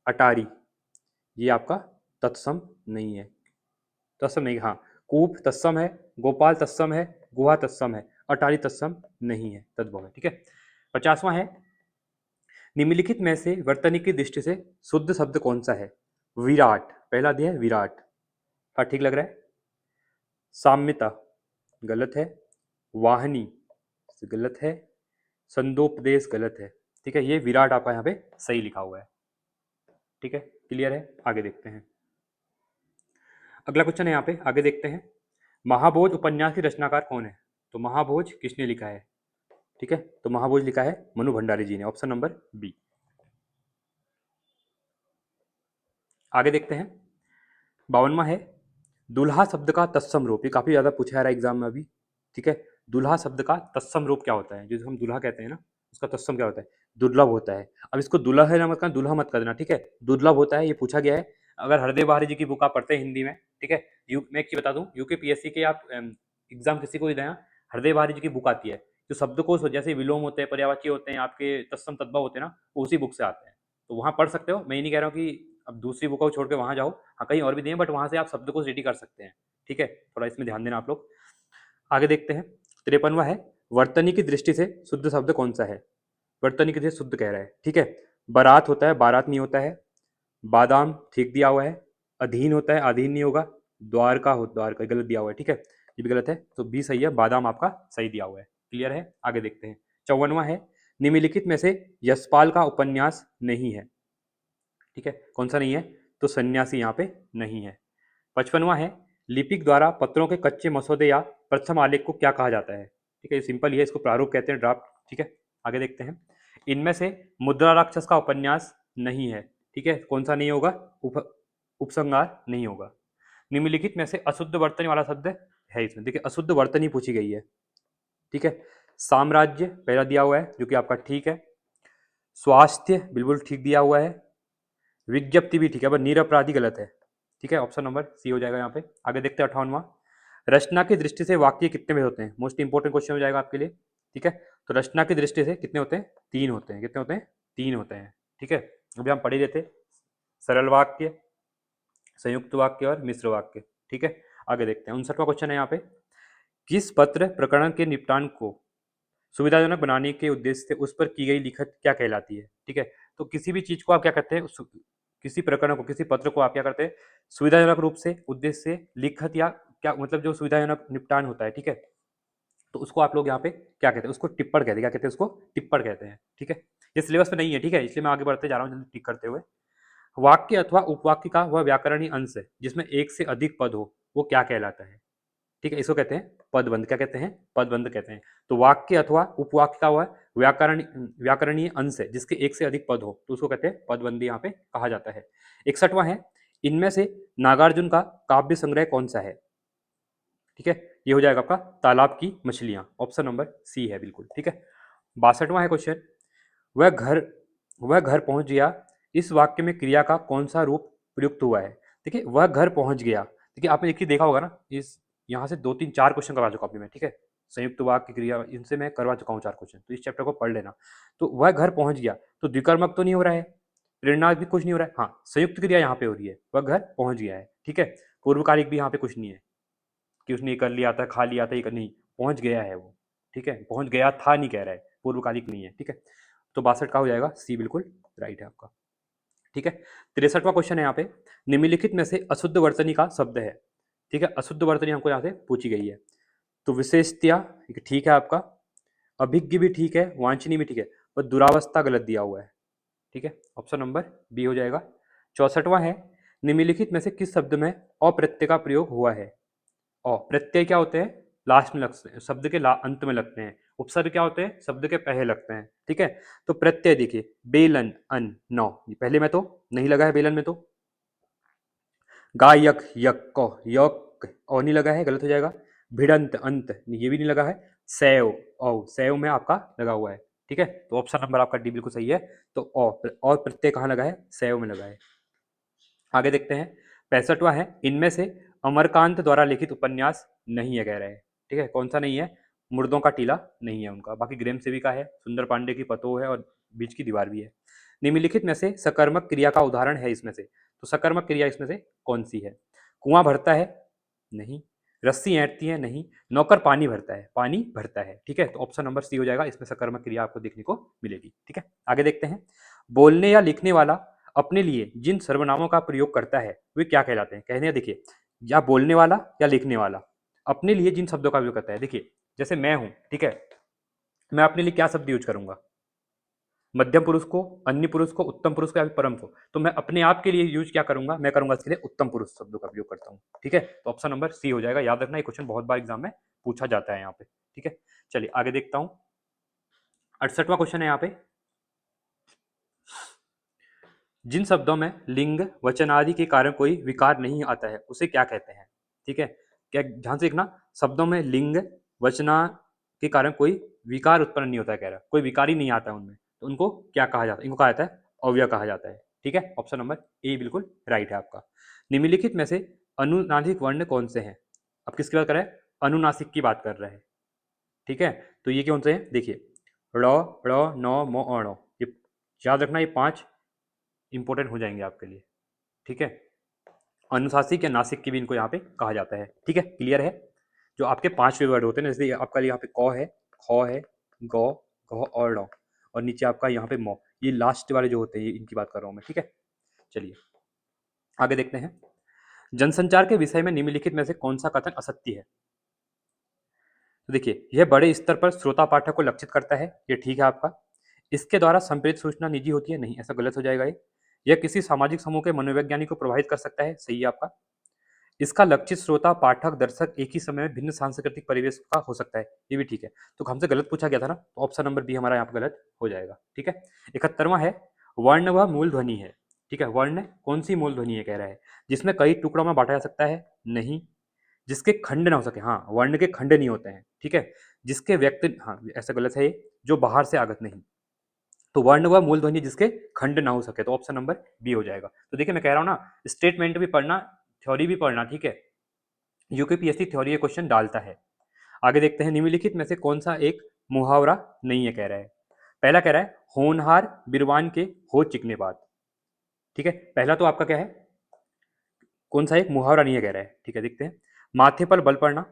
अटारी, ये आपका तत्सम नहीं है, तत्सम नहीं, हाँ। कूप तत्सम है, गोपाल तत्सम है, गुहा तत्सम है, अटारी तत्सम नहीं है, तद्भव है, ठीक है। 50वां है, निम्नलिखित में से वर्तनी की दृष्टि से शुद्ध शब्द कौन सा है? विराट, पहला दिया है विराट, हाँ ठीक लग रहा है। साम्यता गलत है, वाहनी गलत है, संदोपदेश गलत है, ठीक है। ये विराट आपका यहाँ पे सही लिखा हुआ है, ठीक है, क्लियर है। आगे देखते हैं। अगला क्वेश्चन है यहाँ पे, आगे देखते हैं। महाभोज उपन्यास की रचनाकार कौन है? तो महाभोज किसने लिखा है? ठीक है, तो महाभोज लिखा है मनु भंडारी जी ने, ऑप्शन नंबर बी। आगे देखते हैं। 52वां है, दुल्हा शब्द का तत्सम रूप, ये काफी ज्यादा पूछा जा रहा है एग्जाम में अभी, ठीक है। दुल्हा शब्द का तत्सम रूप क्या होता है? जो हम दुल्हा कहते हैं ना, उसका तत्सम क्या होता है? दुर्लभ होता है। अब इसको दुल्हा है ना मत करना, दुल्हा मत कर देना, ठीक है। दुर्लभ होता है, ये पूछा गया है। अगर हरदेव बहारी जी की बुक आप पढ़ते हैं हिंदी में, ठीक है। मैं एक चीज बता दूं, यूकेपीएससी के आप एग्जाम किसी को भी देना, हरदेव बहारी जी की बुक आती है। जो शब्दकोश जैसे विलोम होते हैं, पर्यायवाची होते हैं, आपके तत्सम तद्भव होते हैं ना, वो उसी बुक से आते हैं। तो वहां पढ़ सकते हो, मैं ये नहीं कह रहा हूँ कि अब दूसरी बुक को छोड़ के वहां जाओ, हाँ कहीं और भी दिए, बट वहां से आप शब्द को रेडी कर सकते हैं, ठीक है। थोड़ा इसमें ध्यान देना आप लोग। आगे देखते हैं। 53वां है, वर्तनी की दृष्टि से शुद्ध शब्द कौन सा है? वर्तनी की दृष्टि से शुद्ध कह रहा है, ठीक है। बारात होता है, बारात नहीं होता है। बादाम ठीक दिया हुआ है। अधीन होता है, अधीन नहीं होगा। द्वारका हो, द्वारका गलत दिया हुआ है, ठीक है, ये भी गलत है। तो बी सही है, बादाम आपका सही दिया हुआ है, क्लियर है। आगे देखते हैं। 54वां है, निम्नलिखित में से यशपाल का उपन्यास नहीं है, ठीक है, कौन सा नहीं है? तो सन्यासी यहाँ पे नहीं है। 55वां है, लिपिक द्वारा पत्रों के कच्चे मसौदे या प्रथम आलेख को क्या कहा जाता है? ठीक है, ये सिंपल ही है, इसको प्रारूप कहते हैं, ड्राफ्ट, ठीक है। आगे देखते हैं। इनमें से मुद्रा राक्षस का उपन्यास नहीं है, ठीक है, कौन सा नहीं होगा? उपसंहार नहीं होगा। निम्नलिखित में से अशुद्ध वर्तनी वाला शब्द है इसमें, देखिए अशुद्ध वर्तनी पूछी गई है, ठीक है। साम्राज्य पहला दिया हुआ है, जो कि आपका ठीक है। स्वास्थ्य बिल्कुल ठीक दिया हुआ है। विज्ञप्ति भी ठीक है, पर निरपराधी गलत है, ठीक है, ऑप्शन नंबर सी हो जाएगा यहाँ पे। आगे देखते हैं। 58वां, रचना की दृष्टि से वाक्य कितने में होते हैं? मोस्ट इंपोर्टेंट क्वेश्चन हो जाएगा आपके लिए, ठीक है। तो रचना की दृष्टि से कितने होते हैं? 3 होते हैं। कितने होते हैं? 3 होते हैं, ठीक है। अभी हम पढ़ ही रहे थे, सरल वाक्य, संयुक्त वाक्य और मिश्र वाक्य, ठीक है। आगे देखते हैं। 59वां क्वेश्चन है यहाँ पे, किस पत्र प्रकरण के निपटान को सुविधाजनक बनाने के उद्देश्य से उस पर की गई लिखत क्या कहलाती है? ठीक है, तो किसी भी चीज को आप क्या करते हैं, किसी प्रकरण को, किसी पत्र को आप क्या करते हैं, सुविधाजनक रूप से, उद्देश्य से, लिखत या क्या मतलब जो सुविधाजनक निपटान होता है, ठीक है, तो उसको आप लोग यहाँ पे क्या कहते हैं? उसको टिप्पण कहते हैं। क्या कहते हैं? उसको टिप्पण कहते हैं, ठीक है। ये सिलेबस में नहीं है, ठीक है, इसलिए मैं आगे बढ़ते जा रहा हूँ जल्दी टिक करते हुए। वाक्य अथवा उपवाक्य का वह व्याकरणीय अंश है जिसमें एक से अधिक पद हो, वो क्या कहलाता है? ठीक है, इसको कहते हैं पदबंध। क्या कहते हैं? पदबंध कहते हैं। तो वाक्य अथवा उपवाक्य का वह व्याकरणीय अंश है जिसके एक से अधिक पद हो, तो उसको कहते हैं पदबंधी, यहाँ पे कहा जाता है। 61वां है, इनमें से नागार्जुन का काव्य संग्रह कौन सा है? ठीक है, ये हो जाएगा आपका तालाब की मछलियां, ऑप्शन नंबर सी है बिल्कुल, ठीक है। 62वां है क्वेश्चन, वह घर वह घर पहुंच गया, इस वाक्य में क्रिया का कौन सा रूप प्रयुक्त हुआ है? देखिए वह घर पहुंच गया, देखिए आपने एक ही देखा होगा ना, इस यहाँ से 2 3 4 क्वेश्चन करवा चुका हूँ मैं, ठीक है। संयुक्त वाक्य क्रिया, इनसे मैं करवा चुका हूँ 4 क्वेश्चन, तो इस चैप्टर को पढ़ लेना। तो वह घर पहुंच गया, तो द्विकर्मक तो नहीं हो रहा है, प्रेरणा भी कुछ नहीं हो रहा है, हाँ संयुक्त क्रिया यहाँ पे हो रही है, वह घर पहुंच गया है, ठीक है। पूर्वकालिक भी यहाँ पे कुछ नहीं है कि उसने ये कर लिया था, खा लिया था, ये कर नहीं, पहुंच गया है वो, ठीक है, पहुंच गया था नहीं कह रहा है, पूर्वकालिक नहीं है, ठीक है। तो 62 का हो जाएगा सी, बिल्कुल राइट है आपका, ठीक है। 63वां क्वेश्चन है यहाँ पे, निम्नलिखित में से अशुद्ध वर्तनी का शब्द है, ठीक है, अशुद्ध वर्तनी हमको यहाँ से पूछी गई है। तो विशेषत्या ठीक है आपका, अभिज्ञ भी ठीक है, वांछनीय भी ठीक है, पर दुरावस्था गलत दिया हुआ है, ठीक है, ऑप्शन नंबर बी हो जाएगा। 64वां है, निम्नलिखित में से किस शब्द में अप्रत्यय का प्रयोग हुआ है? प्रत्यय क्या होते हैं? लास्ट में लगते हैं, शब्द के अंत में लगते हैं। उपसर्ग क्या होते हैं? शब्द के पहले लगते हैं, ठीक है। तो प्रत्यय देखिए, बेलन, अन, नौ, ये पहले में तो नहीं लगा है, बेलन में तो। गायक, यक, क, यक, और नहीं लगा है, गलत हो जाएगा। भिड़ंत अंत ये भी नहीं लगा है, सैव औ सैव में आपका लगा हुआ है, ठीक है। तो ऑप्शन नंबर आपका डी बिल्कुल सही है। तो और प्रत्यय कहाँ लगा है, सैव में लगा है। आगे देखते हैं 65वां है, इनमें से अमरकांत द्वारा लिखित उपन्यास नहीं है कह रहे हैं, ठीक है। कौन सा नहीं है, मुर्दों का टीला नहीं है उनका, बाकी ग्रेम सेविका है, सुंदर पांडे की पतोह है और बीच की दीवार भी है। निम्नलिखित में से सकर्मक क्रिया का उदाहरण है इसमें से, तो सकर्मक क्रिया इसमें से कौन सी है, कुआं भरता है नहीं, रस्सी ऐंठती है नहीं, नौकर पानी भरता है, पानी भरता है, ठीक है। तो ऑप्शन नंबर सी हो जाएगा, इसमें सकर्मक क्रिया आपको देखने को मिलेगी, ठीक है। आगे देखते हैं, बोलने या लिखने वाला अपने लिए जिन सर्वनामों का प्रयोग करता है वे क्या कहलाते हैं, कहने देखिए, या बोलने वाला या लिखने वाला अपने लिए जिन शब्दों का प्रयोग करता है, देखिए जैसे मैं हूं, ठीक है, मैं अपने लिए क्या शब्द यूज करूंगा, मध्यम पुरुष को, अन्य पुरुष को, उत्तम पुरुष को या फिर परम को, तो मैं अपने आप के लिए यूज क्या करूंगा, मैं करूंगा इसके लिए उत्तम पुरुष शब्दों का प्रयोग करता हूं, ठीक है। तो ऑप्शन नंबर सी हो जाएगा, याद रखना ये क्वेश्चन बहुत बार एग्जाम में पूछा जाता है यहाँ पे, ठीक है। चलिए आगे देखता हूं, 68वां क्वेश्चन है यहाँ पे, जिन शब्दों में लिंग वचन आदि के कारण कोई विकार नहीं आता है उसे क्या कहते हैं, ठीक है। क्या ध्यान से देखना, शब्दों में लिंग वचना के कारण कोई विकार उत्पन्न नहीं होता है, कह रहा है कोई विकार ही नहीं आता है उनमें, तो उनको क्या कहा जाता है, इनको कहा जाता है अव्यय कहा जाता है, ठीक है। ऑप्शन नंबर ए बिल्कुल राइट है आपका। निम्नलिखित में से अनुनासिक वर्ण कौन से हैं, अब किसकी बात कर रहे हैं, अनुनासिक की बात कर रहे हैं, ठीक है। तो ये कौन से हैं, देखिए ड़ ड़ न म अण, ये याद रखना, ये 5 इंपॉर्टेंट हो जाएंगे आपके लिए, ठीक है। अनुशासिक या नासिक की भी इनको यहाँ पे कहा जाता है, ठीक है, क्लियर है। जो आपके 5वें वर्ड होते हैं ना, जैसे आपका यहाँ पे क है, ख है, गौ, घ और ड़, और नीचे आपका यहाँ पे मौ, ये लास्ट वाले जो होते हैं इनकी बात कर रहा हूँ मैं, ठीक है। चलिए आगे देखते हैं, जनसंचार के विषय में निम्नलिखित में से कौन सा कथन असत्य है, तो देखिए यह बड़े स्तर पर श्रोता पाठक को लक्षित करता है, ये ठीक है आपका। इसके द्वारा संप्रेरित सूचना निजी होती है, नहीं, ऐसा गलत हो जाएगा ये। यह किसी सामाजिक समूह के मनोवैज्ञानिक को प्रभावित कर सकता है, सही है आपका। इसका लक्षित श्रोता पाठक दर्शक एक ही समय में भिन्न सांस्कृतिक परिवेश का हो सकता है, ये भी ठीक है। तो हमसे गलत पूछा गया था ना, तो ऑप्शन नंबर बी हमारा यहाँ पे गलत हो जाएगा, ठीक है। 71वां है, वर्ण व मूल ध्वनि है, ठीक है। वर्ण कौन सी मूल ध्वनि है कह रहा है, जिसमें कई टुकड़ों में बांटा जा सकता है, नहीं। जिसके खंड ना हो सके, हाँ वर्ण के खंड नहीं होते हैं, ठीक है। जिसके व्यक्ति, हाँ ऐसा गलत है ये, जो बाहर से आगत नहीं, तो वर्ण व मूल ध्वनि जिसके खंड ना हो सके, तो ऑप्शन नंबर बी हो जाएगा। तो देखिए मैं कह रहा हूँ ना, स्टेटमेंट भी पढ़ना, थ्योरी भी पढ़ना, ठीक है। यूकेपीएससी थ्योरी क्वेश्चन डालता है। आगे देखते हैं, निम्नलिखित में से कौन सा एक मुहावरा नहीं है कह रहा है। पहला कह रहा है होनहार बिरवान के हो चिकने बात, ठीक है। पहला तो आपका क्या है, कौन सा एक मुहावरा नहीं है कह रहा है, ठीक है। देखते हैं, माथे पर बल पड़ना,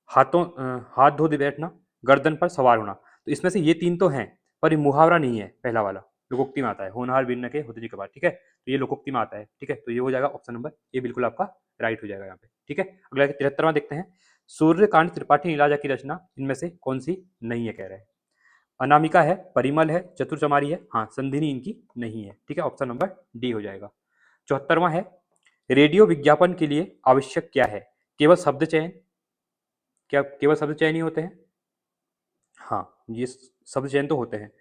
हाथ धो दे बैठना, गर्दन पर सवार होना, तो इसमें से ये 3 तो हैं, पर ये मुहावरा नहीं है, पहला वाला लोकोक्ति में आता है, होनहार बिरने के होते जी के बाद, ठीक है। तो ये लोकोक्ति में आता है, ठीक है। तो ये हो जाएगा ऑप्शन नंबर ए बिल्कुल आपका राइट हो जाएगा यहाँ पे, ठीक है। अगला 73वां देखते हैं, सूर्यकांत त्रिपाठी नीलाजा की रचना इनमें से कौन सी नहीं है कह रहे हैं। अनामिका है, परिमल है, चतुरचमारी है, हाँ संधिनी इनकी नहीं है, ठीक है। ऑप्शन नंबर डी हो जाएगा। 74वां है, रेडियो विज्ञापन के लिए आवश्यक क्या है, केवल शब्द चयन, क्या केवल शब्द चयन ही होते हैं, हाँ ये शब्द चयन तो होते हैं,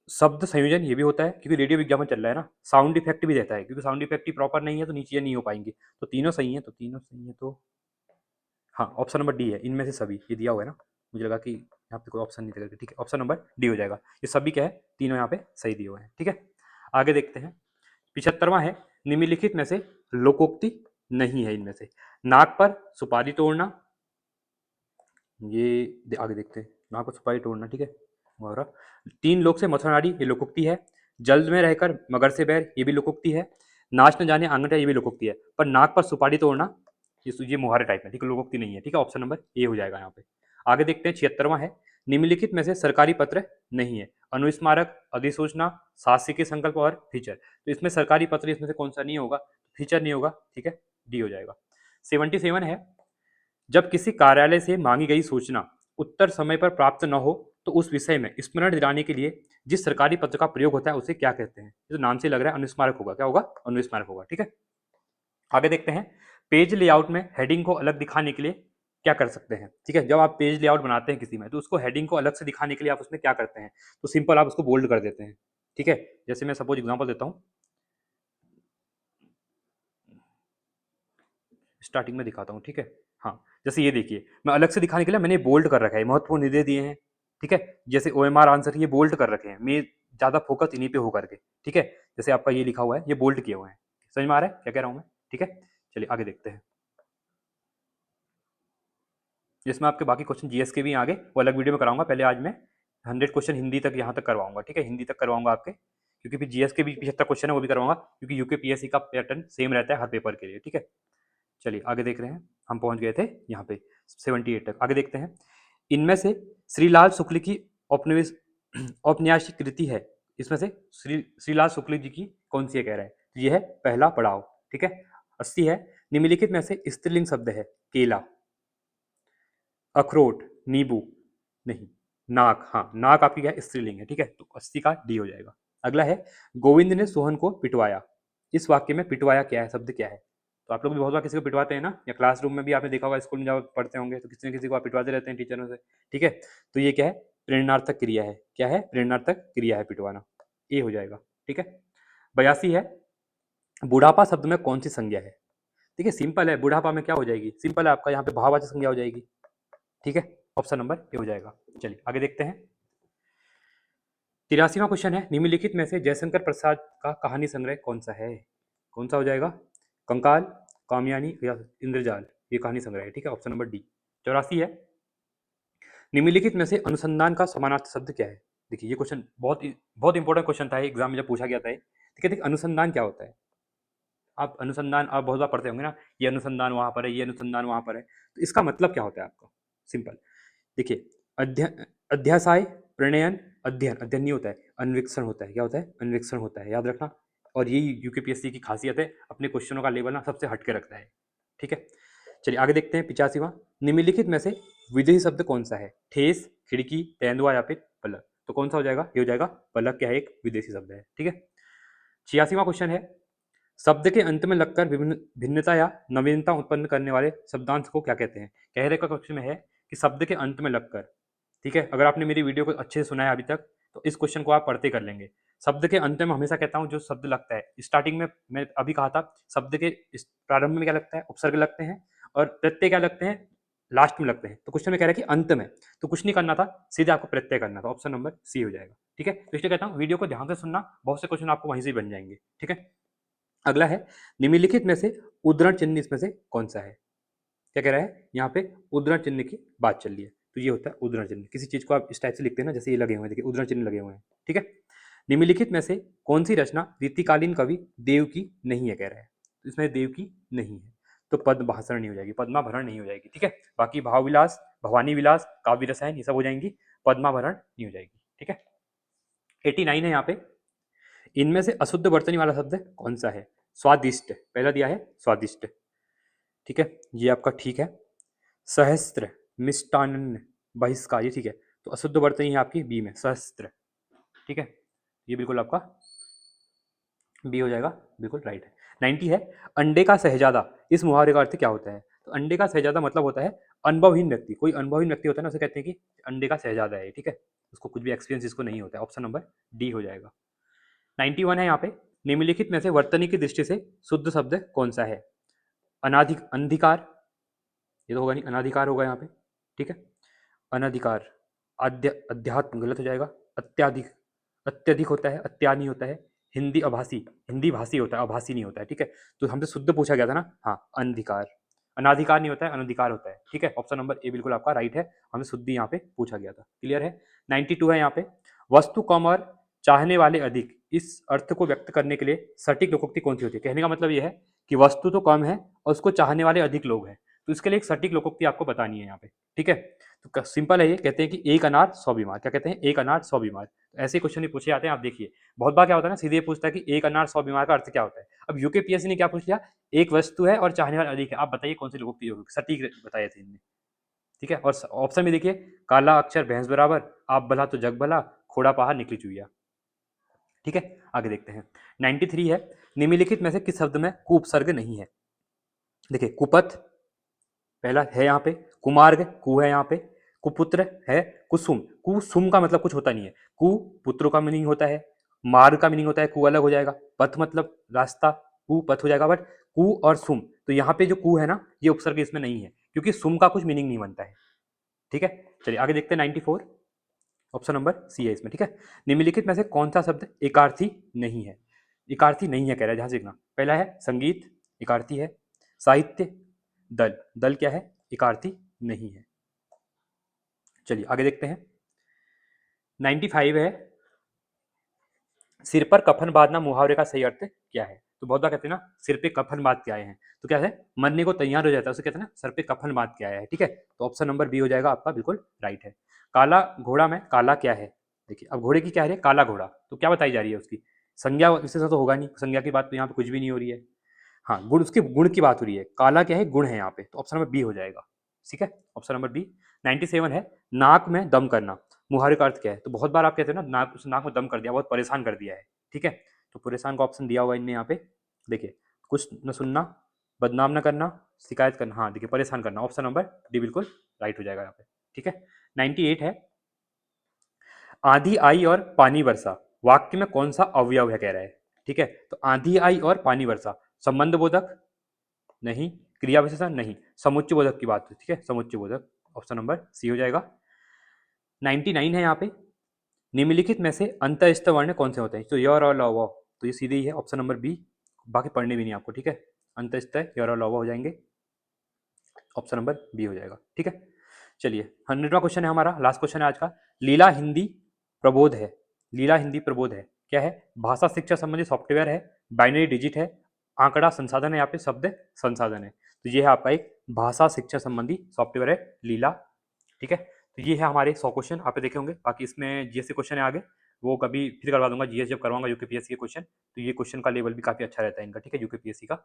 शब्द संयोजन ये भी होता है, क्योंकि रेडियो विज्ञापन चल रहा है ना, साउंड इफेक्ट भी रहता है, क्योंकि साउंड इफेक्ट ही प्रॉपर नहीं है तो नीचे नहीं हो पाएंगे, तो तीनों सही है, तो तीनों सही है, तो हाँ ऑप्शन नंबर डी है, इनमें से सभी, ये दिया हुआ है ना, मुझे लगा कि यहाँ पे कोई ऑप्शन नहीं दिया, ठीक है। ऑप्शन नंबर डी हो जाएगा, ये सभी क्या है, तीनों यहाँ पे सही दिए हुए हैं, ठीक है। आगे देखते हैं, 75वां है, निम्नलिखित में से लोकोक्ति नहीं है इनमें से, नाक पर सुपारी तोड़ना, ये आगे देखते हैं, नाक पर सुपारी तोड़ना, ठीक है, मुहावरा। 3 लोग से मथुरारी, ये लोकोक्ति है। जल्द में रहकर मगर से बैर, ये भी लोकोक्ति है। नाच न जाने आंगन, ये भी लोकोक्ति है, पर नाक पर सुपारी तोड़ना ये मुहावरे टाइप में, ठीक है, लोकोक्ति नहीं है, ठीक है। ऑप्शन नंबर ए हो जाएगा यहाँ पे। आगे देखते हैं, 76वां है, निम्नलिखित में से सरकारी पत्र नहीं है, अनुस्मारक, अधिसूचना, शासकीय संकल्प और फीचर, तो इसमें सरकारी पत्र इसमें से कौन सा नहीं होगा, फीचर नहीं होगा, ठीक है, डी हो जाएगा। 77 है, जब किसी कार्यालय से मांगी गई सूचना उत्तर समय पर प्राप्त न हो तो उस विषय में स्मरण दिलाने के लिए जिस सरकारी पत्र का प्रयोग होता है उसे क्या कहते हैं, ये तो नाम से लग रहा है अनुस्मारक होगा, क्या होगा, अनुस्मारक होगा, ठीक है। आगे देखते हैं, पेज लेआउट में हेडिंग को अलग दिखाने के लिए क्या कर सकते हैं, ठीक है। जब आप पेज लेआउट बनाते हैं किसी में, तो उसको हेडिंग को अलग से दिखाने के लिए आप उसमें क्या करते हैं, तो सिंपल आप उसको बोल्ड कर देते हैं, ठीक है। जैसे मैं सपोज एग्जांपल देता हूं, स्टार्टिंग में दिखाता हूं, ठीक है। हाँ, जैसे ये देखिए, मैं अलग से दिखाने के लिए मैंने बोल्ड कर रखा है, महत्वपूर्ण निर्णय दिए हैं, ठीक है? जैसे ओएमआर आंसर ये बोल्ड कर रखे हैं, मैं ज़्यादा फोकस इन्हीं पे हो करके, ठीक है? जैसे आपका ये लिखा हुआ है, ये बोल्ड किए हुए हैं। समझ में आ रहा है क्या कह रहा हूँ मैं? ठीक है? चलिए आगे देखते हैं। जिसमें आपके बाकी क्वेश्चन जीएस के भी आगे वो अलग वीडियो में कराऊंगा। पहले आज मैं 100 क्वेश्चन हिंदी तक यहाँ तक करवाऊंगा, ठीक है? हिंदी तक करवाऊंगा आपके, क्योंकि फिर जीएस के भी 75 क्वेश्चन है वो भी करवाऊंगा, क्योंकि यूके पीएससी का पैटर्न सेम रहता है हर पेपर के लिए, ठीक है? चलिए आगे देख रहे हैं, हम पहुंच गए थे यहाँ पे 78 तक। आगे देखते हैं, इनमें से श्रीलाल शुक्ल की औपनिवेश औपन्यासिक कृति है, इसमें से श्रीलाल शुक्ल जी की कौन सी है कह रहा है? तो ये है पहला पड़ाव, ठीक है? 80 है, निम्नलिखित में से स्त्रीलिंग शब्द है केला, अखरोट, नींबू, नहीं, नाक, हाँ नाक आपकी क्या है? स्त्रीलिंग है, ठीक है? तो 80 का डी हो जाएगा। अगला है, गोविंद ने सोहन को पिटवाया, इस वाक्य में पिटवाया क्या है, शब्द क्या है? तो आप लोग भी बहुत बार किसी को पिटवाते हैं ना, या क्लासरूम में भी आपने देखा होगा, स्कूल में जब पढ़ते होंगे तो किसी न किसी को आप पिटवाते रहते हैं टीचरों से, ठीक है? तो ये क्या है? प्रेरणार्थक क्रिया है। क्या है? प्रेरणार्थक क्रिया है पिटवाना, ए हो जाएगा, ठीक है? 82 है, बुढ़ापा शब्द में कौन सी संज्ञा है? देखिए सिंपल है, बुढ़ापा में क्या हो जाएगी? सिंपल है, आपका यहाँ पे भाववाचक संज्ञा हो जाएगी, ठीक है? ऑप्शन नंबर ए हो जाएगा। चलिए आगे देखते हैं, 83वां क्वेश्चन है, निम्नलिखित में से जयशंकर प्रसाद का कहानी संग्रह कौन सा है? कौन सा हो जाएगा? कंकाल, कामयानी या इंद्रजाल, ये कहानी संग्रह है, ठीक है? Option number D. 84 है, निम्नलिखित में से अनुसंधान का समानार्थक शब्द क्या है? देखिए ये क्वेश्चन बहुत इंपॉर्टेंट क्वेश्चन था, एग्जाम में जब पूछा गया था, ठीक है? देखिए अनुसंधान क्या होता है, आप अनुसंधान आप बहुत बार पढ़ते होंगे ना, ये अनुसंधान वहां पर है, ये अनुसंधान वहां पर है, तो इसका मतलब क्या होता है आपका? सिंपल, देखिए अध्यासाय, प्रणयन, अध्ययन, अध्ययन नहीं होता है, अन्वेक्षण होता है। क्या होता है? अन्वेक्षण होता है, याद रखना। और यही यूकेपीएससी की खासियत है, अपने क्वेश्चनों का लेवल ना सबसे हटके रखता है, ठीक है? चलिए आगे देखते हैं, 85वां, निम्नलिखित में से विदेही शब्द कौन सा है? ठेस, खिड़की, तेंदुआ या फिर पलक, तो कौन सा हो जाएगा? ये हो जाएगा पलक, क्या है? एक विदेशी शब्द है, ठीक है? 86वां क्वेश्चन है, शब्द के अंत में लगकर विभिन्न भिन्नता या नवीनता उत्पन्न करने वाले शब्दांश को क्या कहते हैं? कहने का क्वेश्चन में है कि शब्द के अंत में लगकर, ठीक है? अगर आपने मेरी वीडियो को अच्छे से सुना है अभी तक, तो इस क्वेश्चन को आप पढ़ते कर लेंगे। शब्द के अंत में हमेशा कहता हूँ जो शब्द लगता है, स्टार्टिंग में मैं अभी कहा था, शब्द के प्रारंभ में क्या लगता है? उपसर्ग लगते हैं, और प्रत्यय क्या लगते हैं? लास्ट में लगते हैं। तो क्वेश्चन में कह रहा है कि अंत में, तो कुछ नहीं करना था, सीधे आपको प्रत्यय करना था, ऑप्शन नंबर सी हो जाएगा, ठीक है? तो इसलिए कहता हूँ वीडियो को ध्यान से सुनना, बहुत से क्वेश्चन आपको वहीं से बन जाएंगे, ठीक है? अगला है, निम्नलिखित में से उद्धरण चिन्ह इसमें से कौन सा है? क्या कह रहा है? यहाँ पे उद्धरण चिन्ह की बात चल रही है, तो ये होता है उद्धरण चिन्ह। किसी चीज को आप इस टाइप से लिखते हैं ना, जैसे ये लगे हुए हैं, देखिए उद्धरण चिन्ह लगे हुए हैं, ठीक है? निम्नलिखित में से कौन सी रचना रीतिकालीन कवि देव की नहीं है, कह रहा है? तो इसमें देव की नहीं है, तो पद्म भाषण नहीं हो जाएगी, पद्माभरण नहीं हो जाएगी, ठीक है? बाकी भाव विलास, भवानी विलास, काव्य रसायन, ये सब हो जाएंगी, पद्माभरण नहीं हो जाएगी, ठीक है? 89 है यहाँ पे, इनमें से अशुद्ध वर्तनी वाला शब्द कौन सा है? स्वादिष्ट, पहला दिया है स्वादिष्ट, ठीक है? ये आपका ठीक है। सहस्त्र, मिष्टान्न, बहिष्कार, ये ठीक है। तो अशुद्ध वर्तनी है आपकी बी में, सहस्त्र, ठीक है? ये बिल्कुल आपका बी हो जाएगा, बिल्कुल राइट है। 90 है, अंडे का शहजादा, इस मुहावरे का अर्थ क्या होता है? तो अंडे का शहजादा मतलब होता है अनुभवहीन व्यक्ति, कोई अनुभवहीन व्यक्ति होता है ना, उसे कहते हैं कि अंडे का शहजादा है, ठीक है? उसको कुछ भी एक्सपीरियंस इसको नहीं होता है, ऑप्शन नंबर डी हो जाएगा। 91 है यहाँ पे, निम्नलिखित में से वर्तनी की दृष्टि से शुद्ध शब्द कौन सा है? अंधिकार, ये तो होगा नहीं, अनाधिकार होगा यहाँ पे, ठीक है? अनधिकार, अध्यात्म गलत हो जाएगा, अत्याधिक, अत्यधिक होता है, अत्यानी होता है, हिंदी अभाषी, हिंदी भाषी होता है, अभाषी नहीं होता है, ठीक है? तो हमसे शुद्ध पूछा गया था ना, हाँ अनधिकार, अनाधिकार नहीं होता है, अनधिकार होता है, ठीक है? ऑप्शन नंबर ए बिल्कुल आपका राइट है, हमें शुद्धि यहाँ पे पूछा गया था, क्लियर है? 92 है यहाँ पे, वस्तु कम और चाहने वाले अधिक, इस अर्थ को व्यक्त करने के लिए सटीक लोकोक्ति कौन सी होती है? कहने का मतलब यह है कि वस्तु तो कम है और उसको चाहने वाले अधिक लोग हैं, तो इसके लिए एक सटीक लोकोक्ति आपको बतानी है यहाँ पे, ठीक है? तो सिंपल है, ये कहते हैं कि एक अनार 100 बीमार, क्या कहते हैं? एक अनार 100 बीमार। तो ऐसे क्वेश्चन ही पूछे जाते हैं, आप देखिए बहुत बार क्या होता है ना, सीधे पूछता है कि एक अनार 100 बीमार का अर्थ क्या होता है? अब यूकेपीएससी ने क्या पूछ लिया? एक वस्तु है और चाहने वाले अधिक है, आप बताइए कौन सी लोकोक्ति होगी? सटीक बताए थे इनने, ठीक है? और ऑप्शन में देखिए, काला अक्षर भैंस बराबर, आप भला तो जग भला, खोड़ा पहाड़ निकली चुईया, ठीक है? आगे देखते हैं, 93 है, निम्नलिखित में से किस शब्द में कुपसर्ग नहीं है? देखिए कुपथ पहला है यहाँ पे, कुमार्ग कु है यहाँ पे, कुपुत्र है, कुसुम, कुसुम का मतलब कुछ होता नहीं है, कु पुत्रों का मीनिंग होता है, मार्ग का मीनिंग होता है, कु अलग हो जाएगा, पथ मतलब रास्ता, कु पथ हो जाएगा, बट कु और सुम, तो यहाँ पे जो कु है ना, ये उपसर्ग इसमें नहीं है, क्योंकि सुम का कुछ मीनिंग नहीं बनता है। ठीक है, चलिए आगे देखते हैं 94, ऑप्शन नंबर सी है इसमें। ठीक है, निम्नलिखित में से कौन सा शब्द एकार्थी नहीं है? एकार्थी नहीं है कह रहा है, ध्यान से देखना। पहला है संगीत, एकार्थी है। साहित्य, दल, दल क्या है? एकार्थी नहीं है। चलिए आगे देखते हैं 95 है, सिर पर कफन बांधना मुहावरे का सही अर्थ क्या है? तो बहुत बार कहते हैं ना सिर पे कफन बांध के आए हैं, तो क्या है? मरने को तैयार हो जाता है उसे कहते हैं ना सर पे कफन बांध के आया है। ठीक है, तो ऑप्शन नंबर बी हो जाएगा आपका, बिल्कुल राइट है। काला घोड़ा में काला क्या है? देखिए अब घोड़े की क्या है, काला घोड़ा, तो क्या बताई जा रही है उसकी संज्ञा? विशेषण तो होगा नहीं, संज्ञा की बात तो यहाँ पे कुछ भी नहीं हो रही है। हाँ, गुण, उसके गुण की बात हो रही है। काला क्या है? गुण है यहाँ पे, तो ऑप्शन नंबर बी हो जाएगा। ठीक है, ऑप्शन नंबर बी। 97 है, नाक में दम करना मुहावरे का अर्थ क्या है? तो बहुत बार आप कहते हो ना नाक, उस नाक में दम कर दिया, बहुत परेशान कर दिया है। ठीक है, तो परेशान का ऑप्शन दिया हुआ इनने यहाँ पे। देखिए कुछ न सुनना, बदनाम न करना, शिकायत करना, हाँ देखिए परेशान करना, ऑप्शन नंबर डी बिल्कुल राइट हो जाएगा यहाँ पे। ठीक है, 98 है, आंधी आई और पानी बरसा वाक्य में कौन सा अवयव है कह रहा है? ठीक है, तो आंधी आई और पानी बरसा संबंध बोधक नहीं, क्रिया विशेषण नहीं, समुच्चय बोधक की बात है। ठीक है, समुच्चय बोधक, ऑप्शन नंबर सी हो जाएगा। 99 है यहाँ पे, निम्नलिखित में से अंतःस्थ वर्ण कौन से होते हैं? तो य और ल व, तो ये सीधे ही है, ऑप्शन नंबर बी, बाकी पढ़ने भी नहीं आपको। ठीक है, अंतःस्थ य और ल व हो जाएंगे, ऑप्शन नंबर बी हो जाएगा। ठीक है, चलिए 100वां क्वेश्चन है हमारा, लास्ट क्वेश्चन है आज का। लीला हिंदी प्रबोध है, लीला हिंदी प्रबोध है क्या है? भाषा शिक्षा संबंधी सॉफ्टवेयर है, बाइनरी डिजिट है, आंकड़ा संसाधन है, यहाँ पे शब्द संसाधन है। तो ये है आपका एक भाषा शिक्षा संबंधी सॉफ्टवेयर है लीला। ठीक है, तो ये है हमारे 100 क्वेश्चन, आप देखे होंगे। बाकी इसमें जीएस के क्वेश्चन है आगे, वो कभी फिर करवा दूंगा, जीएस जब करवाऊंगा यूकेपीएससी के क्वेश्चन, तो ये क्वेश्चन का लेवल भी काफी अच्छा रहता है इनका। ठीक है, यूकेपीएससी का।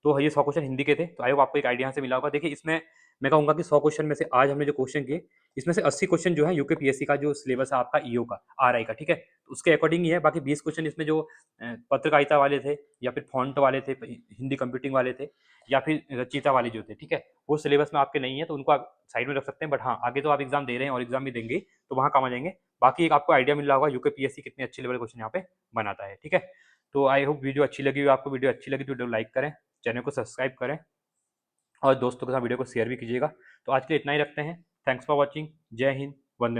तो ये 100 क्वेश्चन हिंदी के थे, तो आई होप आपको एक आइडिया से मिला होगा। देखिए इसमें मैं कहूँगा कि 100 क्वेश्चन में से आज हमने जो क्वेश्चन किए, इसमें से 80 क्वेश्चन जो है यूकेपीएससी का जो सिलेबस है आपका ईओ का, आरआई का। ठीक है, तो उसके अकॉर्डिंग ही है। बाकी 20 क्वेश्चन इसमें जो पत्रकारिता वाले थे, या फिर फॉन्ट वाले थे, हिंदी कंप्यूटिंग वाले थे, या फिर रचयिता वाले जो थे, ठीक है, वो सिलेबस में आपके नहीं है, तो उनको आप साइड में रख सकते हैं। बट हाँ, आगे तो आप एग्जाम दे रहे हैं और एग्जाम भी देंगे, तो वहाँ काम आ जाएंगे। बाकी एक आपको आइडिया मिल रहा होगा यूकेपीएससी कितने अच्छे लेवल क्वेश्चन यहाँ पे बनाता है। ठीक है, तो आई होप वीडियो अच्छी लगी हो आपको। वीडियो अच्छी लगी तो वीडियो लाइक करें, चैनल को सब्सक्राइब करें, और दोस्तों के साथ वीडियो को शेयर भी कीजिएगा। तो आज के लिए इतना ही रखते हैं। Thanks for watching. जय हिंद, वंदे मातरम।